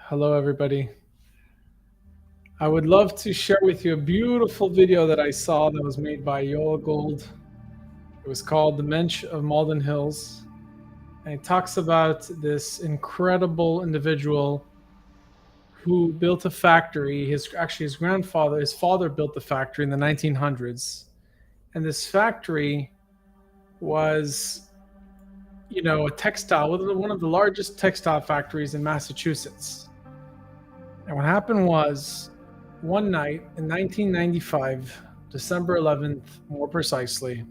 Hello, everybody. I would love to share with you a beautiful video that I saw that was made by Yoel Gold. It was called The Mensch of Malden Hills. And it talks about this incredible individual who built a factory. His father built the factory in the 1900s. And this factory was, a textile, one of the largest textile factories in Massachusetts. And what happened was, one night in 1995, December 11th, more precisely,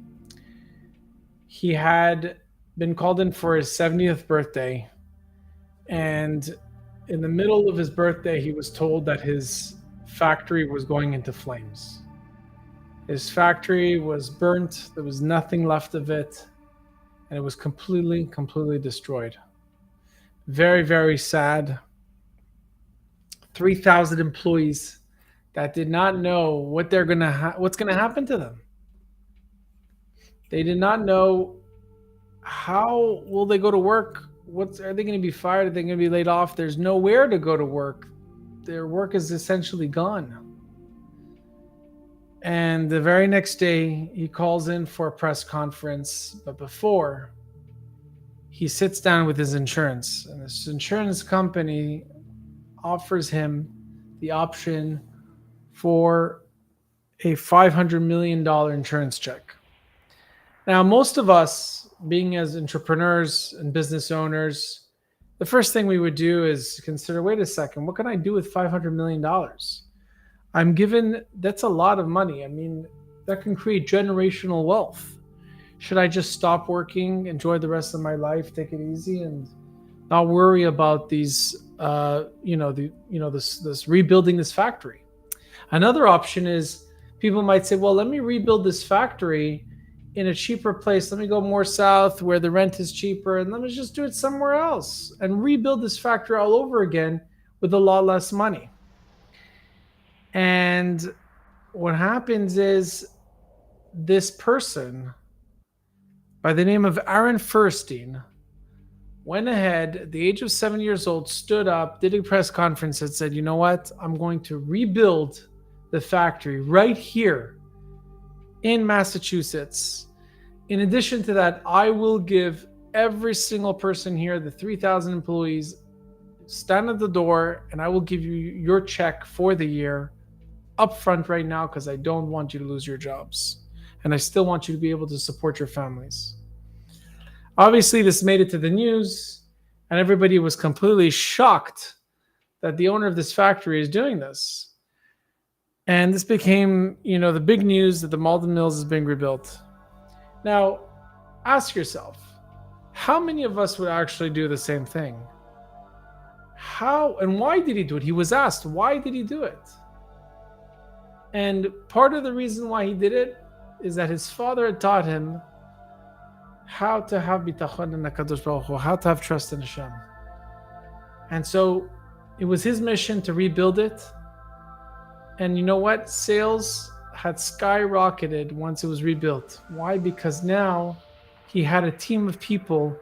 he had been called in for his 70th birthday. And in the middle of his birthday, he was told that his factory was going into flames. His factory was burnt, there was nothing left of it, and it was completely destroyed. Very, very sad. 3,000 employees that did not know what's going to happen to them. They did not know how will they go to work. Are they going to be fired? Are they going to be laid off? There's nowhere to go to work. Their work is essentially gone. And the very next day, he calls in for a press conference. But before, he sits down with his insurance. And this insurance company offers him the option for a $500 million insurance check. Now, most of us, being as entrepreneurs and business owners, the first thing we would do is consider, wait a second, what can I do with $500 million? I'm given, that's a lot of money. I mean, that can create generational wealth. Should I just stop working, enjoy the rest of my life, take it easy, and not worry about these, this rebuilding this factory? Another option is people might say, well, let me rebuild this factory in a cheaper place. Let me go more south where the rent is cheaper, and let me just do it somewhere else and rebuild this factory all over again with a lot less money. And what happens is this person by the name of Aaron Furstein went ahead at the age of 7 years old, stood up, did a press conference and said, you know what? I'm going to rebuild the factory right here in Massachusetts. In addition to that, I will give every single person here, the 3,000 employees, stand at the door, and I will give you your check for the year upfront right now because I don't want you to lose your jobs. And I still want you to be able to support your families. Obviously, this made it to the news, and everybody was completely shocked that the owner of this factory is doing this. And this became, the big news that the Malden Mills is being rebuilt. Now, ask yourself, how many of us would actually do the same thing? How and why did he do it? He was asked, why did he do it? And part of the reason why he did it is that his father had taught him how to have Bitachon in HaKadosh Baruch Hu, how to have trust in Hashem. And so it was his mission to rebuild it. And you know what? Sales had skyrocketed once it was rebuilt. Why? Because now he had a team of people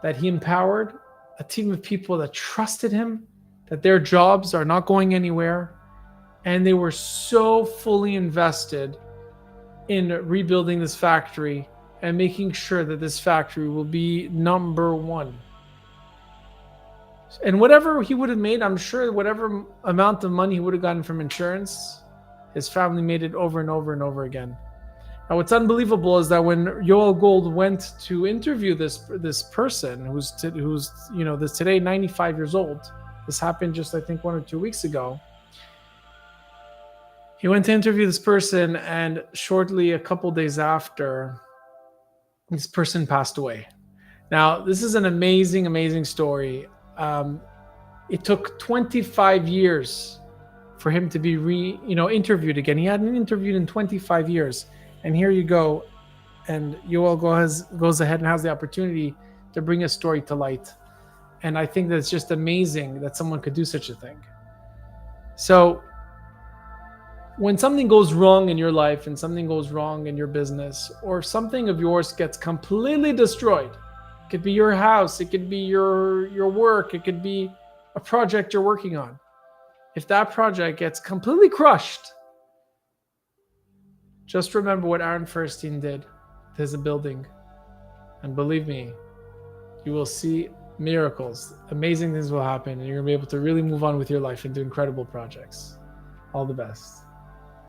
that he empowered, a team of people that trusted him, that their jobs are not going anywhere. And they were so fully invested in rebuilding this factory and making sure that this factory will be number one. And whatever he would have made, I'm sure whatever amount of money he would have gotten from insurance, his family made it over and over and over again. Now, what's unbelievable is that when Yoel Gold went to interview this person who's today 95 years old, this happened just I think 1 or 2 weeks ago. He went to interview this person, and shortly, a couple days after, this person passed away. Now, this is an amazing story. It took 25 years for him to be interviewed again. He hadn't interviewed in 25 years. And here you go. And Yoel goes ahead and has the opportunity to bring a story to light. And I think that's just amazing that someone could do such a thing. So when something goes wrong in your life and something goes wrong in your business, or something of yours gets completely destroyed, it could be your house, it could be your work, it could be a project you're working on. If that project gets completely crushed, just remember what Aaron Furstein did with his building. And believe me, you will see miracles. Amazing things will happen, and you're going to be able to really move on with your life and do incredible projects. All the best.